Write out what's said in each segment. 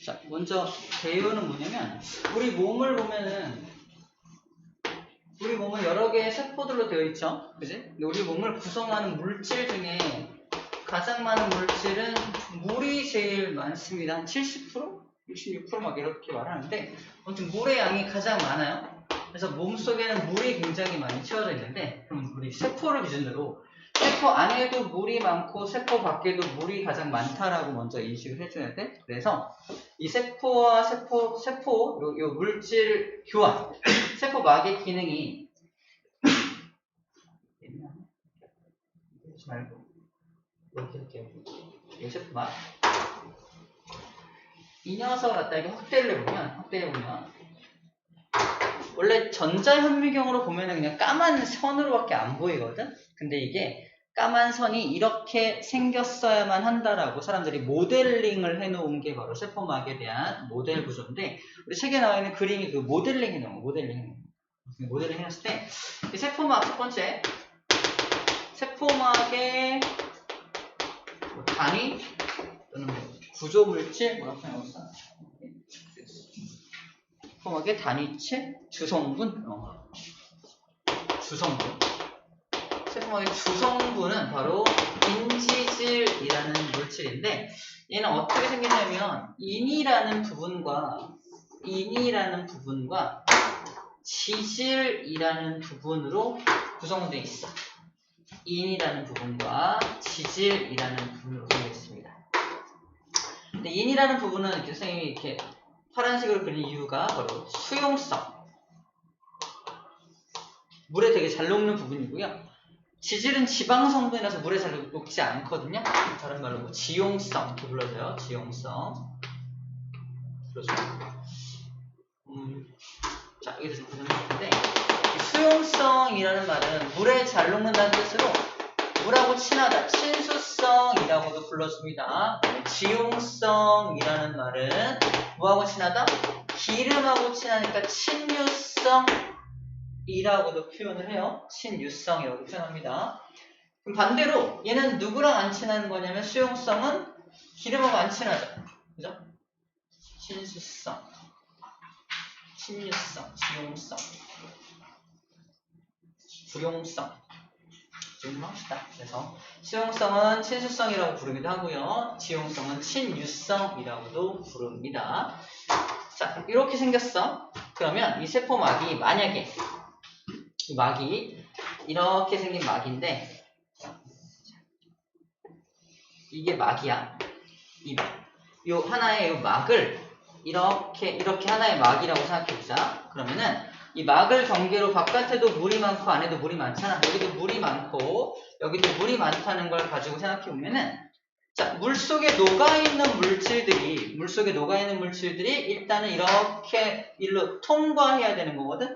자, 먼저 배우는 뭐냐면 우리 몸을 보면은 우리 몸은 여러 개의 세포들로 되어 있죠, 그지? 근데 우리 몸을 구성하는 물질 중에 가장 많은 물질은 물이 제일 많습니다. 한 70%? 66% 막 이렇게 말하는데 아무튼 물의 양이 가장 많아요. 그래서 몸속에는 물이 굉장히 많이 채워져 있는데 그럼 우리 세포를 기준으로 세포 안에도 물이 많고 세포 밖에도 물이 가장 많다라고 먼저 인식을 해줘야 돼. 그래서 이 세포와 세포 요 물질 교환, 세포막의 기능이 말고 이렇게 이 세포막 이 녀석을 갖다 이렇게 확대를 해보면 원래 전자현미경으로 보면은 그냥 까만 선으로밖에 안 보이거든? 근데 이게 까만 선이 이렇게 생겼어야만 한다라고 사람들이 모델링을 해놓은 게 바로 세포막에 대한 모델 구조인데 우리 책에 나와 있는 그림이 그 모델링 해놓은 거, 모델링 해놨을 때 이 세포막 첫 번째 세포막의 단위 또는 구조물질 뭐라고 생각합니다. 세포막의 단위체 주성분 세포막의 주성분은 바로 인지질이라는 물질인데 얘는 어떻게 생기냐면 인이라는 부분과 지질이라는 부분으로 구성되어 있어. 인이라는 부분과 지질이라는 부분으로 되어 있습니다. 근데 인이라는 부분은 이렇게 선생님이 이렇게 파란색으로 그린 이유가 바로 수용성, 물에 되게 잘 녹는 부분이고요. 지질은 지방 성분이라서 물에 잘 녹지 않거든요. 다른 말로 뭐 지용성 이렇게 불러줘요. 지용성. 자, 여기서 좀 보셔야 되는데 수용성이라는 말은 물에 잘 녹는다는 뜻으로 물하고 친하다, 친수성이라고도 불러줍니다. 지용성이라는 말은 뭐하고 친하다? 기름하고 친하니까 친유성이라고도 표현을 해요. 친유성이라고 표현합니다. 그럼 반대로 얘는 누구랑 안 친한 거냐면 수용성은 기름하고 안 친하죠. 그죠? 친수성, 친유성, 지용성, 불용성. 좀 합시다. 그래서 수용성은 친수성이라고 부르기도 하고요. 지용성은 친유성이라고도 부릅니다. 자, 이렇게 생겼어. 그러면 이 세포막이 만약에 이 막이 이렇게 생긴 막인데 이게 막이야. 요 하나의 요 막을 이렇게 하나의 막이라고 생각해보자. 그러면은 이 막을 경계로 바깥에도 물이 많고 안에도 물이 많잖아. 여기도 물이 많고 여기도 물이 많다는 걸 가지고 생각해보면은 자, 물속에 녹아있는 물질들이 일단은 이렇게 일로 통과해야 되는 거거든.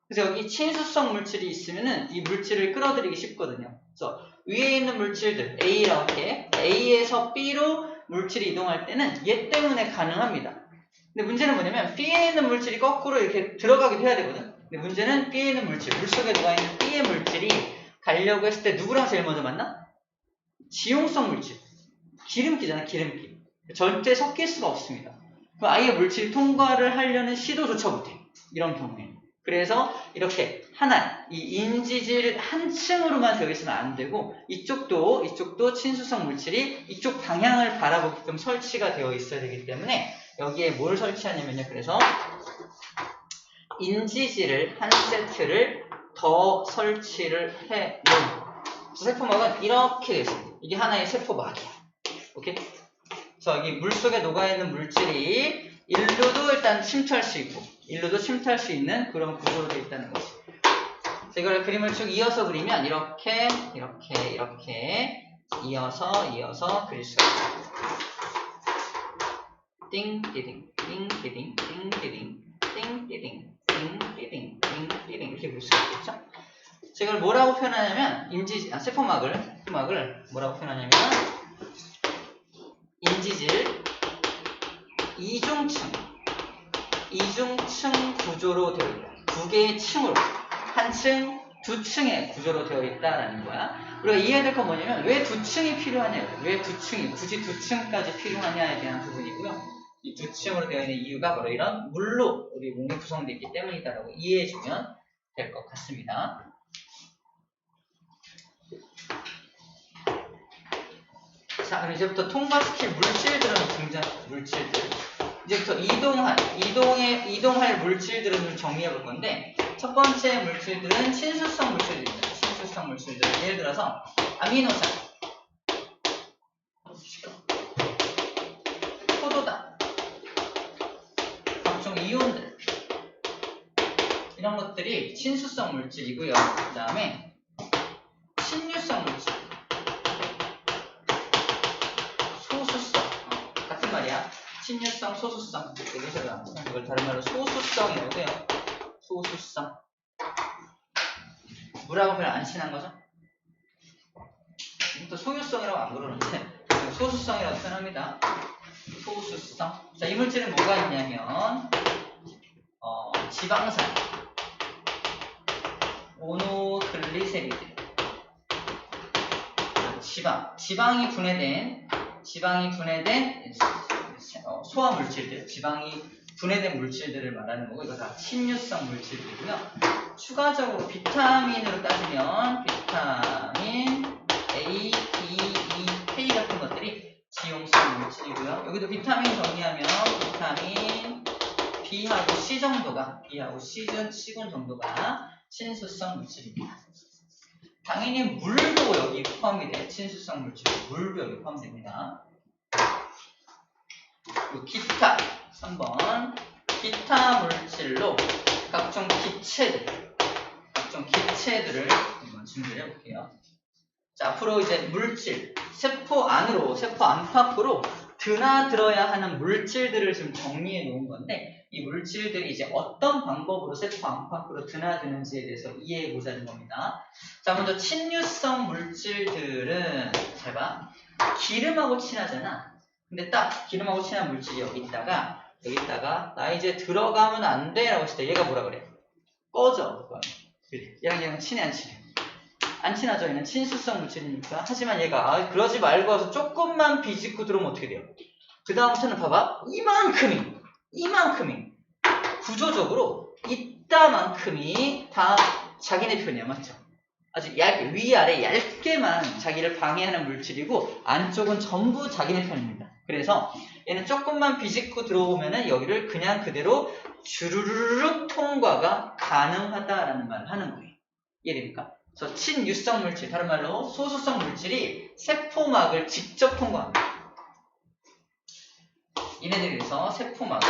그래서 여기 친수성 물질이 있으면은 이 물질을 끌어들이기 쉽거든요. 그래서 위에 있는 물질들 A에서 B로 물질이 이동할 때는 얘 때문에 가능합니다. 근데 문제는 뭐냐면 B에 있는 물질이 거꾸로 이렇게 들어가기도 해야 되거든. 근데 문제는 B에 있는 물질, 물속에 녹아있는 B의 물질이 가려고 했을 때 누구랑 제일 먼저 만나? 지용성 물질. 기름기잖아, 기름기. 절대 섞일 수가 없습니다. 그럼 아예 물질 통과를 하려는 시도조차 못해. 이런 경우에. 그래서 이렇게 하나, 이 인지질 한 층으로만 되어 있으면 안 되고 이쪽도 친수성 물질이 이쪽 방향을 바라보게끔 설치가 되어 있어야 되기 때문에 여기에 뭘 설치하냐면요. 그래서 인지질을 한 세트를 더 설치를 해 놓은 세포막은 이렇게 되어 있습니다. 이게 하나의 세포막이야. 오케이? 그래서 여기 물속에 녹아있는 물질이 일로도 일단 침투할 수 있고 일로도 침투할 수 있는 그런 구조로 되어 있다는 거지. 이걸 그림을 쭉 이어서 그리면 이렇게 이어서 그릴 수가 있어요. 띵띠딩 띵띠딩 띵띠딩 띵띠딩 띵띠딩 띵띠딩 이렇게 그릴 수가 있겠죠? 이걸 뭐라고 표현하냐면 세포막을 뭐라고 표현하냐면 인지질 이중층 구조로 되어 있다. 두 개의 층으로 한 층, 두 층의 구조로 되어 있다라는 거야. 우리가 이해해야 될 건 뭐냐면 왜 두 층이 필요하냐, 왜 두 층이 굳이 두 층까지 필요하냐에 대한 부분이고요. 이 두 층으로 되어 있는 이유가 바로 이런 물로 우리 몸이 구성되어 있기 때문이다라고 이해해주면 될 것 같습니다. 자, 그럼 이제부터 통과시킬 물질들은 물질들. 이제부터 이동할 물질들을 좀 정리해 볼 건데, 첫 번째 물질들은 친수성 물질들입니다. 친수성 물질들. 예를 들어서 아미노산, 포도당, 각종 이온들, 이런 것들이 친수성 물질이고요. 그 다음에 친유성 물질, 소수성, 같은 말이야. 친유성, 소수성. 이걸 다른 말로 소수성이라고 해요. 소수성. 물하고 별로 안 친한 거죠? 또 소유성이라고 안 그러는데 소수성이라고 표현합니다. 소수성. 자, 이 물질은 뭐가 있냐면 지방산, 모노글리세리드, 지방이 분해된 소화 물질들, 지방이 분해된 물질들을 말하는 거고, 이거 다 친유성 물질들이고요. 추가적으로 비타민으로 따지면 비타민 A, D, E, K 같은 것들이 지용성 물질이고요. 여기도 비타민 정리하면 비타민 B하고 C 정도가, C군 정도가 친수성 물질입니다. 당연히 물도 여기 포함이 돼. 친수성 물질, 물도 여기 포함됩니다. 그리고 기타, 3번. 기타 물질로 각종 기체들을 한번 준비를 해볼게요. 자, 앞으로 이제 물질, 세포 안팎으로 드나들어야 하는 물질들을 좀 정리해 놓은 건데, 이 물질들이 이제 어떤 방법으로 세포 안팎으로 드나드는지에 대해서 이해해 보자는 겁니다. 자, 먼저 친유성 물질들은, 잘 봐. 기름하고 친하잖아. 근데 딱 기름하고 친한 물질이 여기다가 나 이제 들어가면 안 돼 라고 했을 때 얘가 뭐라 그래? 꺼져. 얘랑 친해 안 친해? 안 친하죠. 얘는 친수성 물질이니까. 하지만 얘가 그러지 말고 와서 조금만 비집고 들어오면 어떻게 돼요? 그 다음부터는 봐봐. 이만큼이 구조적으로 이따만큼이 다 자기네 편이야. 맞죠? 아주 얇게, 위아래 얇게만 자기를 방해하는 물질이고, 안쪽은 전부 자기네 편입니다. 그래서 얘는 조금만 비집고 들어오면은 여기를 그냥 그대로 주르륵 통과가 가능하다라는 말을 하는 거예요. 이해됩니까? 그래서 친유성 물질, 다른 말로 소수성 물질이 세포막을 직접 통과합니다. 얘네들에서 세포막을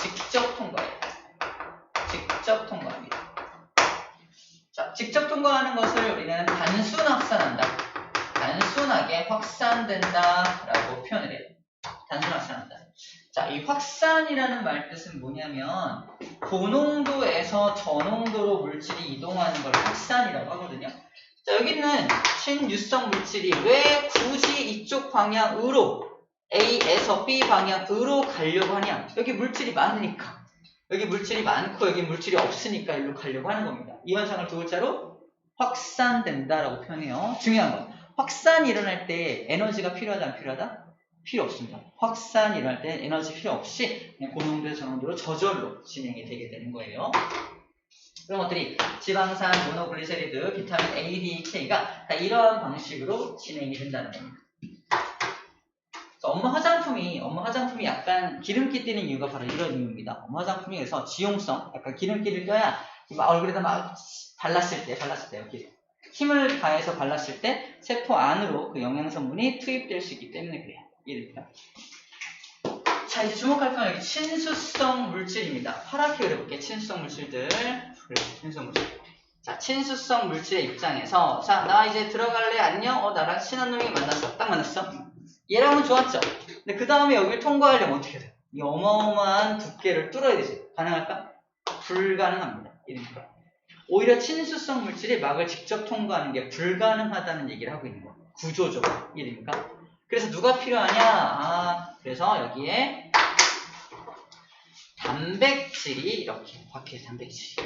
직접 통과해요. 직접 통과합니다. 자, 직접 통과하는 것을 우리는 단순 확산한다, 단순하게 확산된다 라고 표현을 해요. 단순 확산한다. 자, 이 확산이라는 말 뜻은 뭐냐면 고농도에서 저농도로 물질이 이동하는 걸 확산이라고 하거든요. 자, 여기는 친유성 물질이 왜 굳이 이쪽 방향으로, A에서 B 방향으로 가려고 하냐? 여기 물질이 많으니까. 여기 물질이 많고 여기 물질이 없으니까 여기로 가려고 하는 겁니다. 이 현상을 두 글자로 확산된다라고 표현해요. 중요한 건 확산이 일어날 때 에너지가 필요하다 안 필요하다? 필요 없습니다. 확산이 일어날 때 에너지 필요 없이 그냥 고농도에서 저농도로 저절로 진행이 되게 되는 거예요. 그런 것들이 지방산, 모노글리세리드, 비타민 A, D, K가 다 이러한 방식으로 진행이 된다는 겁니다. 엄마 화장품이 약간 기름기 띄는 이유가 바로 이런 이유입니다. 엄마 화장품이 그래서 지용성, 약간 기름기를 껴야 얼굴에다 막 발랐을 때 이렇게 힘을 가해서 발랐을 때 세포 안으로 그 영양성분이 투입될 수 있기 때문에 그래요. 이해됩니까? 자, 이제 주목할 건 여기 친수성 물질입니다. 파랗게 그려볼게요. 친수성 물질들. 자, 친수성 물질의 입장에서, 자, 나 이제 들어갈래? 안녕? 나랑 친한 놈이 만났어. 딱 만났어. 얘랑은 좋았죠? 근데 그 다음에 여기를 통과하려면 어떻게 돼? 이 어마어마한 두께를 뚫어야 되지. 가능할까? 불가능합니다. 이러니까. 오히려 친수성 물질이 막을 직접 통과하는 게 불가능하다는 얘기를 하고 있는 거예요. 구조적으로. 이해됩니까? 그래서 누가 필요하냐? 그래서 여기에 단백질이 이렇게 박혀있어요. 단백질.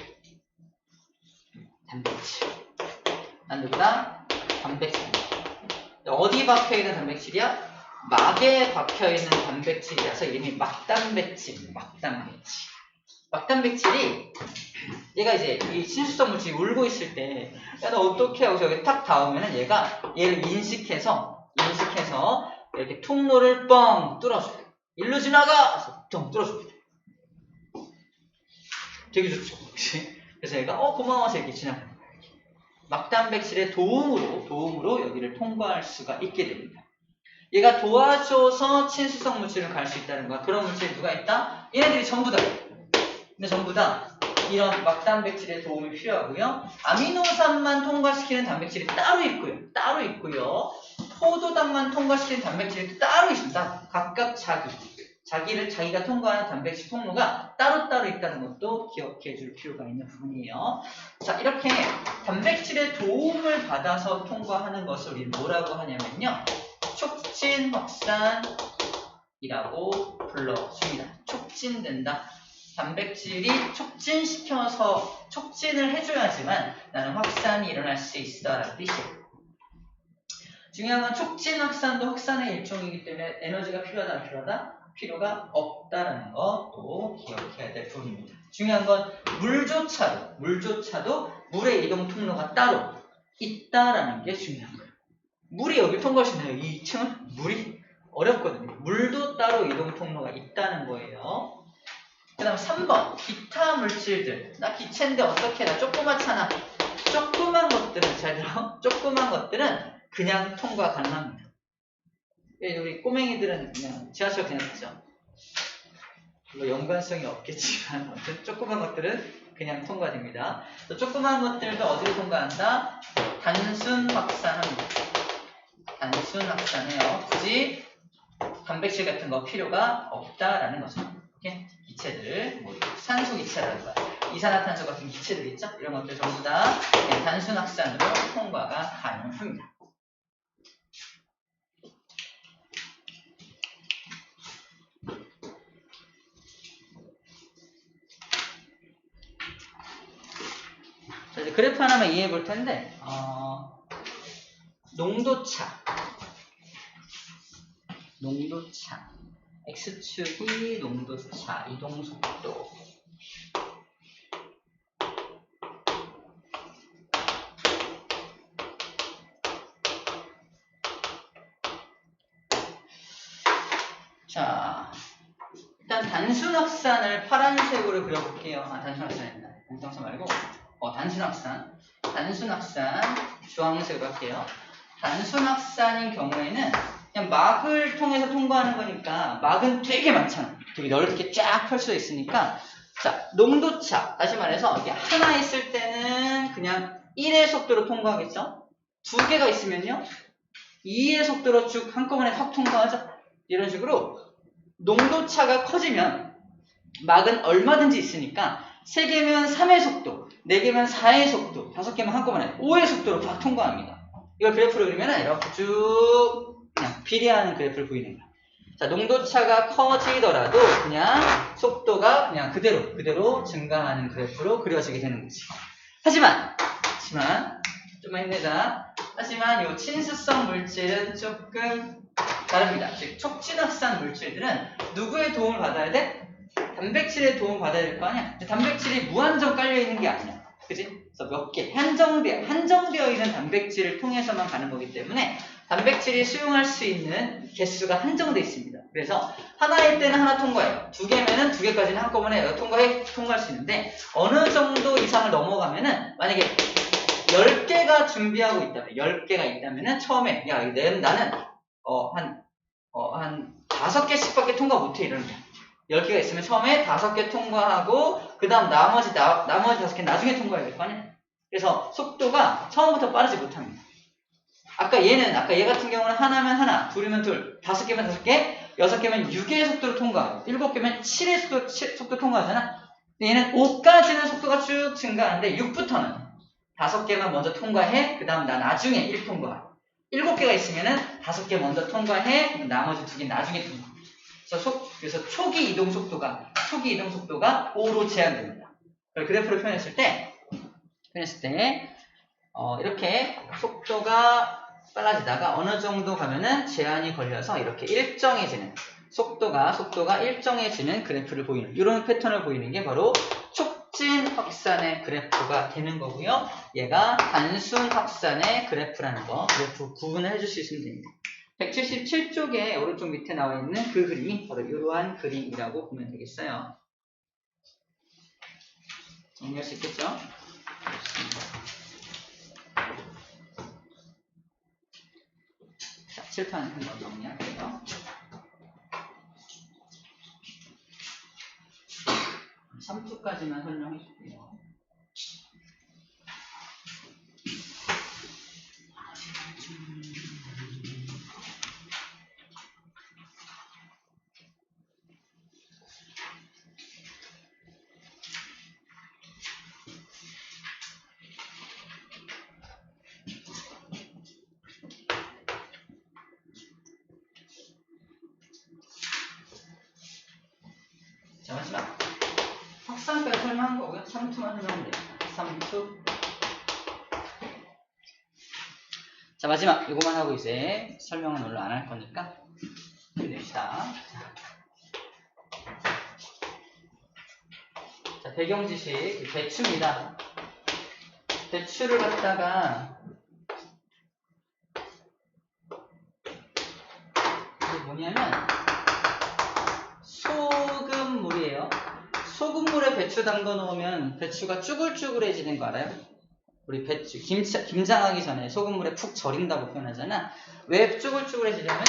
난 누구다? 단백질. 어디 박혀있는 단백질이야? 막에 박혀있는 단백질이라서 이름이 막단백질, 막단백질. 막단백질이 얘가 이제 이 친수성 물질이 울고 있을 때 야 너 어떻게 하고 저기 탁 닿으면은 얘가 얘를 인식해서 이렇게 통로를 뻥 뚫어줘요. 일로 지나가! 그래서 뻥 뚫어줍니다. 되게 좋죠. 그래서 얘가 고마워서 이렇게 지나가는 거예요. 막단백질의 도움으로 여기를 통과할 수가 있게 됩니다. 얘가 도와줘서 친수성 물질을 갈 수 있다는 거야. 그런 물질이 누가 있다? 얘네들이 전부 다. 근데 전부 다 이런 막단백질의 도움이 필요하고요. 아미노산만 통과시키는 단백질이 따로 있고요. 포도당만 통과시키는 단백질이 따로 있습니다. 각각 자기가 통과하는 단백질 통로가 따로따로 있다는 것도 기억해 줄 필요가 있는 부분이에요. 자, 이렇게 단백질의 도움을 받아서 통과하는 것을 우리는 뭐라고 하냐면요. 촉진 확산이라고 불러줍니다. 촉진된다. 단백질이 촉진을 해줘야지만 나는 확산이 일어날 수 있어 라는 뜻이에요. 중요한 건 촉진 확산도 확산의 일종이기 때문에 에너지가 필요하다 안 필요하다? 필요가 없다라는 것도 기억해야 될 부분입니다. 중요한 건 물조차도 물의 이동 통로가 따로 있다라는 게 중요한 거예요. 물이 여기 통과할 수 있나요? 이 2층은? 물이 어렵거든요. 물도 따로 이동 통로가 있다는 거예요. 그 다음 3번 기타 물질들. 나 기체인데 어떻게 나 조그맣잖아. 조그만 것들은 잘 들어. 조그만 것들은 그냥 통과 가능합니다. 우리 꼬맹이들은 그냥 지하철 그냥 타죠. 물론 연관성이 없겠지만 아무튼 조그만 것들은 그냥 통과됩니다. 또 조그만 것들도 어디로 통과한다? 단순 확산합니다. 단순 확산해요. 굳이 단백질 같은 거 필요가 없다라는 거죠. 이렇게 기체들, 뭐 산소 기체라든가 이산화탄소 같은 기체들 있죠? 이런 것들 전부 다 단순 확산으로 통과가 가능합니다. 자, 이제 그래프 하나만 이해해 볼 텐데, 농도차, x축이 농도차, 이동속도. 자, 일단 단순 확산을 파란색으로 그려볼게요. 단순 확산입니다. 단순 확산 말고, 단순 확산 주황색으로 할게요. 단순 확산인 경우에는 그냥 막을 통해서 통과하는 거니까 막은 되게 많잖아. 되게 넓게 쫙 펼쳐져 있으니까. 자, 농도차. 다시 말해서 이게 하나 있을 때는 그냥 1의 속도로 통과하겠죠? 두 개가 있으면요. 2의 속도로 쭉 한꺼번에 확 통과하죠? 이런 식으로 농도차가 커지면 막은 얼마든지 있으니까 3개면 3의 속도, 4개면 4의 속도, 5개면 한꺼번에 5의 속도로 막 통과합니다. 이걸 그래프로 그리면 이렇게 쭉 그냥 비례하는 그래프를 보이는 거야. 자, 농도차가 커지더라도 그냥 속도가 그냥 그대로 증가하는 그래프로 그려지게 되는 거지. 하지만 좀만 힘내자. 하지만 이 친수성 물질은 조금 다릅니다. 즉 촉진확산 물질들은 누구의 도움을 받아야 돼? 단백질의 도움을 받아야 될 거 아니야? 단백질이 무한정 깔려있는 게 아니야. 그치? 그래서 몇 개, 한정되어 있는 단백질을 통해서만 가는 거기 때문에 단백질이 수용할 수 있는 개수가 한정되어 있습니다. 그래서 하나일 때는 하나 통과해요. 2개면은 2개까지는 한꺼번에 통과할 수 있는데 어느 정도 이상을 넘어가면은 만약에 10개가 준비하고 있다면 10개가 있다면은 처음에 야 나는 한 5개씩밖에 통과 못해 이러는 거야. 10개가 있으면 처음에 5개 통과하고 그 다음 나머지 5개 나중에 통과해야 될 거 아니야? 그래서 속도가 처음부터 빠르지 못합니다. 아까 얘 같은 경우는 하나면 하나, 둘이면 둘, 5개면 5개, 6개면 6개의 속도로 통과하고 7개면 7의 속도 통과하잖아. 근데 얘는 5까지는 속도가 쭉 증가하는데 6부터는 5개만 먼저 통과해, 그 다음 나중에 1 통과해. 7개가 있으면은 5개 먼저 통과해, 나머지 2개 나중에 통과해. 그래서 초기 이동 속도가 5로 제한됩니다. 그래프를 표현했을 때 이렇게 속도가 빨라지다가 어느 정도 가면은 제한이 걸려서 이렇게 일정해지는 속도가 일정해지는 그래프를 보이는 이런 패턴을 보이는 게 바로 촉진 확산의 그래프가 되는 거고요. 얘가 단순 확산의 그래프라는 거 그래프 구분을 해줄 수 있으면 됩니다. 177쪽에 오른쪽 밑에 나와 있는 그 그림이 바로 이러한 그림이라고 보면 되겠어요. 정리할 수 있겠죠? 자, 칠판 한번 정리할게요. 3초까지만 설명해 줄게요. 자, 마지막 확산까지 설명한 거고요. 3초만 설명하면 돼요. 3초. 자, 마지막 이거만 하고 이제 설명은 원래 안 할 거니까 냅시다. 자, 배경 지식 배추입니다. 배추를 갖다가 이게 뭐냐면 소금물이에요. 소금물에 배추 담궈 놓으면 배추가 쭈글쭈글해지는 거 알아요? 우리 배추 김장하기 전에 소금물에 푹 절인다고 표현하잖아. 왜 쭈글쭈글해지냐면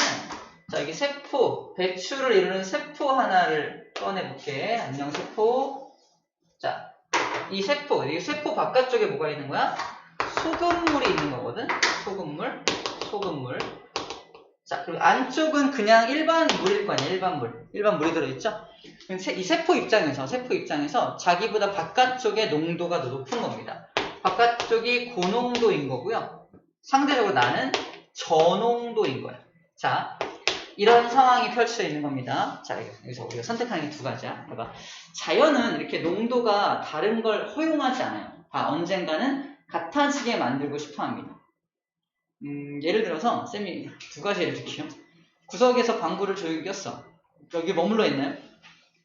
자, 여기 세포, 배추를 이루는 세포 하나를 꺼내볼게. 안녕 세포. 자, 이 세포 바깥쪽에 뭐가 있는 거야? 소금물이 있는 거거든. 소금물. 자, 그리고 안쪽은 그냥 일반 물일 거 아니야. 일반 물이 들어있죠? 이 세포 입장에서 자기보다 바깥쪽의 농도가 더 높은 겁니다. 바깥쪽이 고농도인 거고요. 상대적으로 나는 저농도인 거야. 자, 이런 상황이 펼쳐져 있는 겁니다. 자, 여기서 우리가 선택하는 게 두 가지야. 봐봐. 자연은 이렇게 농도가 다른 걸 허용하지 않아요. 다 언젠가는 같아지게 만들고 싶어 합니다. 예를 들어서 쌤이 두 가지 예를 들게요. 구석에서 방구를 조용히 꼈어. 여기 머물러 있나요?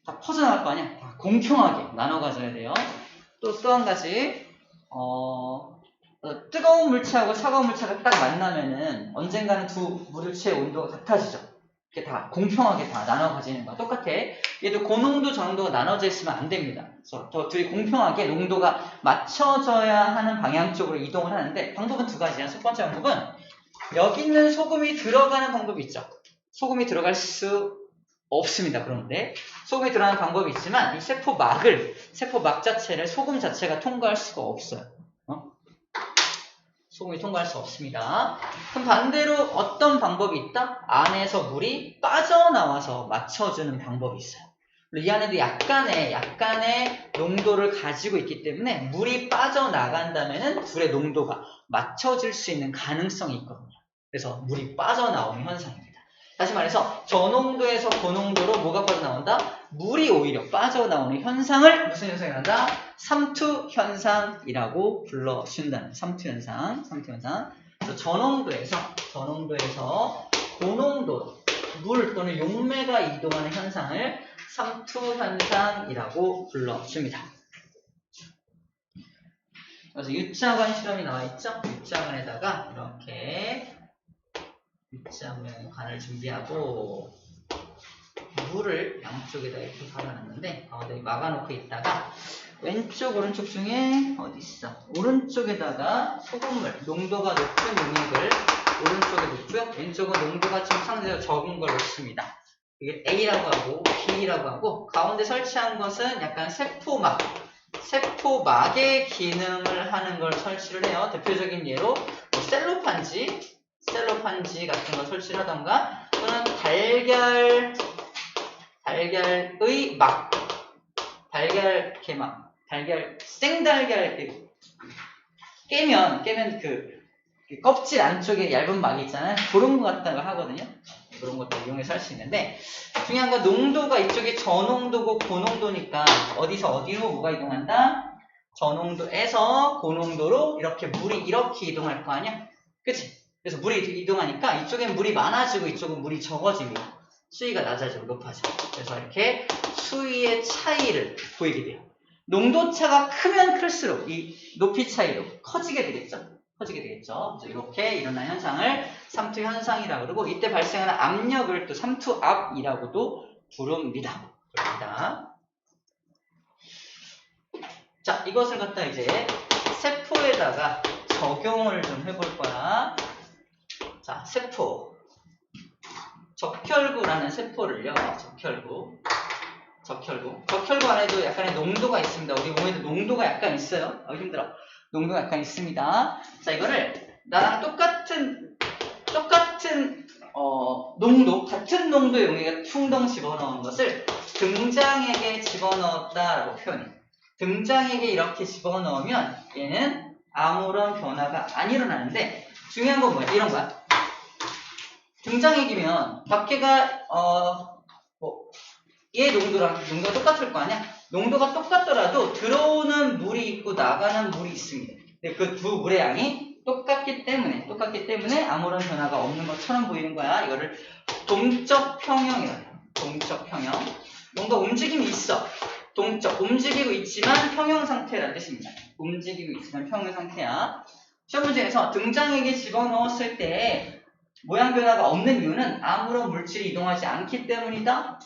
다 퍼져나갈 거 아니야? 다 공평하게 나눠 가져야 돼요. 또 한 가지 뜨거운 물체하고 차가운 물체가 딱 만나면은 언젠가는 두 물체의 온도가 같아지죠. 이렇게 다 공평하게 다 나눠 가지는 거야. 똑같아. 얘도 고농도 저농도가 나눠져 있으면 안 됩니다. 그래서 더 둘이 공평하게 농도가 맞춰져야 하는 방향 쪽으로 이동을 하는데 방법은 두 가지야. 첫 번째 방법은 여기 있는 소금이 들어가는 방법이 있죠. 소금이 들어갈 수 없습니다. 그런데 소금이 들어가는 방법이 있지만 이 세포 막 자체를 소금 자체가 통과할 수가 없어요. 소금이 통과할 수 없습니다. 그럼 반대로 어떤 방법이 있다? 안에서 물이 빠져나와서 맞춰주는 방법이 있어요. 이 안에도 약간의 농도를 가지고 있기 때문에 물이 빠져나간다면 둘의 농도가 맞춰질 수 있는 가능성이 있거든요. 그래서 물이 빠져나오는 현상입니다. 다시 말해서 저농도에서 고농도로 뭐가 빠져나온다? 물이 오히려 빠져나오는 현상을 무슨 현상이 난다? 삼투 현상이라고 불러준다는 삼투 현상. 그래서 저농도에서 고농도로 물 또는 용매가 이동하는 현상을 삼투 현상이라고 불러줍니다. 그래서 U자관 실험이 나와 있죠? U자관에다가 이렇게 U자관을 준비하고 물을 양쪽에다 이렇게 박아놨는데 가운데 막아놓고 있다가 왼쪽 오른쪽 중에 어디 있어? 오른쪽에다가 소금물 농도가 높은 용액을 오른쪽에 놓고요. 왼쪽은 농도가 좀 상대적으로 적은 걸 놓습니다. 이게 A라고 하고 B라고 하고 가운데 설치한 것은 약간 세포막의 기능을 하는 걸 설치를 해요. 대표적인 예로 뭐 셀로판지 같은 거 설치를 하던가 또는 달걀의 막, 달걀 개막, 생달걀 깨면 그 껍질 안쪽에 얇은 막이 있잖아요. 그런 거 갖다가 하거든요. 그런 것도 이용해서 할 수 있는데 중요한 건 농도가 이쪽이 저농도고 고농도니까 어디서 어디로 뭐가 이동한다? 저농도에서 고농도로 이렇게 물이 이렇게 이동할 거 아니야? 그치? 그래서 물이 이동하니까 이쪽엔 물이 많아지고 이쪽은 물이 적어집니다. 수위가 낮아지고 높아지고. 그래서 이렇게 수위의 차이를 보이게 돼요. 농도차가 크면 클수록 이 높이 차이도 커지게 되겠죠. 커지게 되겠죠. 그래서 이렇게 일어난 현상을 삼투 현상이라고 그러고 이때 발생하는 압력을 또 삼투 압이라고도 부릅니다. 자, 이것을 갖다 이제 세포에다가 적용을 좀 해볼 거야. 자, 세포. 적혈구라는 세포를요. 적혈구 안에도 약간의 농도가 있습니다. 우리 몸에도 농도가 약간 있어요. 힘들어. 농도가 약간 있습니다. 자, 이거를 나랑 똑같은 농도, 같은 농도의 용액을 퉁덩 집어넣은 것을 등장액에 집어넣었다라고 표현해. 등장액에 이렇게 집어넣으면 얘는 아무런 변화가 안 일어나는데 중요한 건 뭐야? 이런 거야. 등장액이면 밖에가 얘 농도가 똑같을 거 아니야? 농도가 똑같더라도 들어오는 물이 있고 나가는 물이 있습니다. 근데 그 두 물의 양이 똑같기 때문에 아무런 변화가 없는 것처럼 보이는 거야. 이거를 동적 평형이라고 해요. 동적 평형. 뭔가 움직임이 있어. 동적, 움직이고 있지만 평형 상태라는 뜻입니다. 움직이고 있지만 평형 상태야. 시험 문제에서 등장액에 집어넣었을 때 모양 변화가 없는 이유는 아무런 물질이 이동하지 않기 때문이다.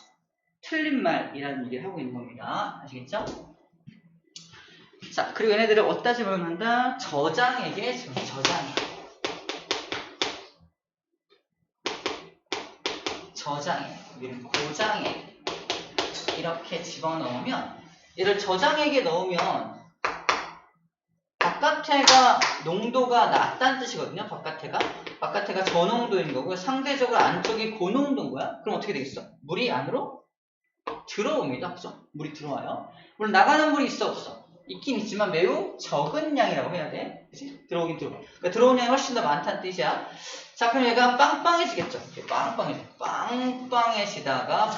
틀린 말이라는 얘기를 하고 있는 겁니다. 아시겠죠? 자, 그리고 얘네들을 어디다 집어넣는다? 저장액에 저장액, 여기는 고장액 이렇게 집어넣으면 얘를 저장액에 넣으면 바깥에가 농도가 낮다는 뜻이거든요. 바깥에가 저농도인 거고요. 상대적으로 안쪽이 고농도인 거야. 그럼 어떻게 되겠어? 물이 안으로 들어옵니다. 그죠? 물이 들어와요. 물론 나가는 물이 있어 없어? 있긴 있지만 매우 적은 양이라고 해야 돼. 그치? 들어오긴 들어와. 그러니까 들어온 양이 훨씬 더 많다는 뜻이야. 자, 그럼 얘가 빵빵해지겠죠.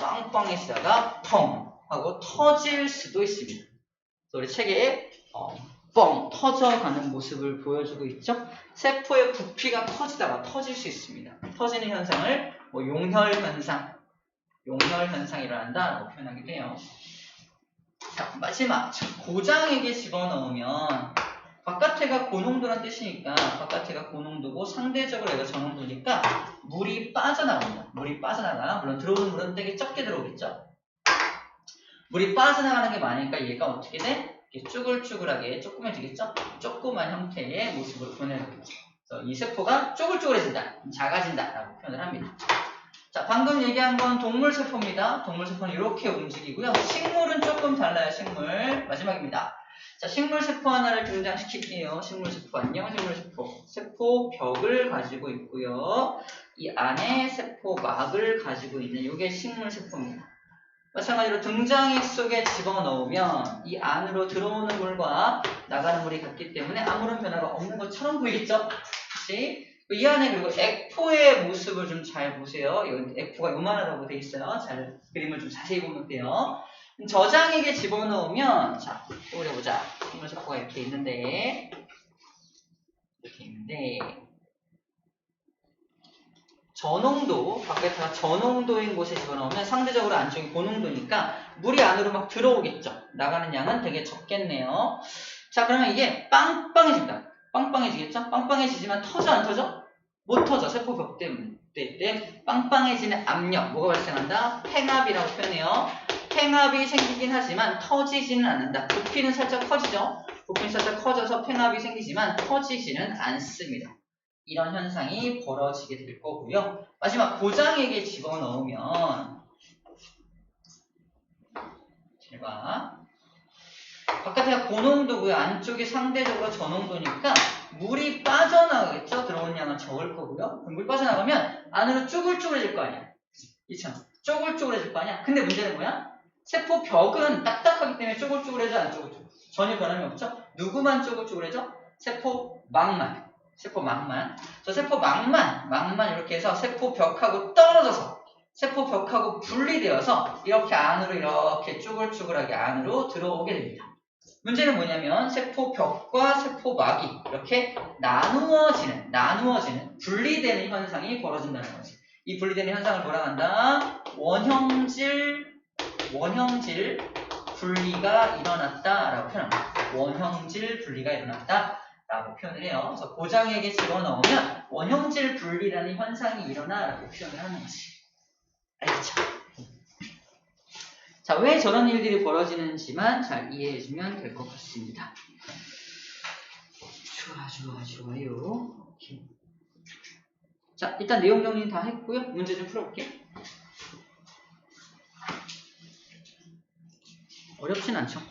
빵빵해지다가 펑 하고 터질 수도 있습니다. 그래서 우리 책에 뻥 터져가는 모습을 보여주고 있죠. 세포의 부피가 커지다가 터질 수 있습니다. 터지는 현상을 용혈현상이 일어난다라고 표현하기도 해요. 자, 마지막 고장액에 집어넣으면 바깥에가 고농도란 뜻이니까 바깥에가 고농도고 상대적으로 얘가 저농도니까 물이 빠져나갑니다. 물론 들어오는 물은 되게 적게 들어오겠죠. 물이 빠져나가는 게 많으니까 얘가 어떻게 돼? 이렇게 쭈글쭈글하게 조그매지겠죠? 조그만 형태의 모습으로 보내겠죠. 그래서 이 세포가 쪼글쪼글해진다, 작아진다라고 표현을 합니다. 자, 방금 얘기한 건 동물세포입니다. 동물세포는 이렇게 움직이고요. 식물은 조금 달라요. 마지막입니다. 자, 식물세포 하나를 등장시킬게요. 식물세포 안녕. 세포벽을 가지고 있고요. 이 안에 세포막을 가지고 있는 이게 식물세포입니다. 마찬가지로 등장액 속에 집어넣으면 이 안으로 들어오는 물과 나가는 물이 같기 때문에 아무런 변화가 없는 것처럼 보이겠죠? 그치? 이 안에 그리고 액포의 모습을 좀 잘 보세요. 여기 액포가 요만하다고 돼 있어요. 잘 그림을 좀 자세히 보면 돼요. 저장액에 집어넣으면 자, 그려보자. 식물세포가 이렇게 있는데 저농도, 바깥에가 저농도인 곳에 집어넣으면 상대적으로 안쪽이 고농도니까 물이 안으로 막 들어오겠죠. 나가는 양은 되게 적겠네요. 자, 그러면 이게 빵빵해집니다. 빵빵해지겠죠? 빵빵해지지만 터져 안 터져? 못 터져. 세포벽 때문에. 이때 빵빵해지는 압력, 뭐가 발생한다? 팽압이라고 표현해요. 팽압이 생기긴 하지만 터지지는 않는다. 부피는 살짝 커지죠? 부피는 살짝 커져서 팽압이 생기지만 터지지는 않습니다. 이런 현상이 벌어지게 될 거고요. 마지막 고장액에 집어넣으면 제가 바깥에가 고농도고요. 안쪽이 상대적으로 저농도니까 물이 빠져나가겠죠. 들어온 양은 적을 거고요. 그럼 물 빠져나가면 안으로 쭈글쭈글해질 거 아니야. 이처럼 쪼글쪼글해질 거 아니야. 근데 문제는 뭐야? 세포 벽은 딱딱하기 때문에 쪼글쪼글해져 안 쪼글쪼글. 전혀 변함이 없죠. 누구만 쪼글쪼글해져? 세포막만. 저 세포막만 이렇게 해서 세포벽하고 떨어져서 세포벽하고 분리되어서 이렇게 안으로 이렇게 쭈글쭈글하게 안으로 들어오게 됩니다. 문제는 뭐냐면 세포벽과 세포막이 이렇게 나누어지는 분리되는 현상이 벌어진다는 거지. 이 분리되는 현상을 뭐라 한다? 원형질 분리가 일어났다라고 표현합니다. 원형질 분리가 일어났다라고 표현을 해요. 그래서 고장에게 집어넣으면 원형질 분리라는 현상이 일어나라고 표현을 하는 거지. 알겠죠? 자, 왜 저런 일들이 벌어지는지만 잘 이해해주면 될 것 같습니다. 좋아요. 오케이. 자, 일단 내용 정리 다 했고요. 문제 좀 풀어볼게요. 어렵진 않죠?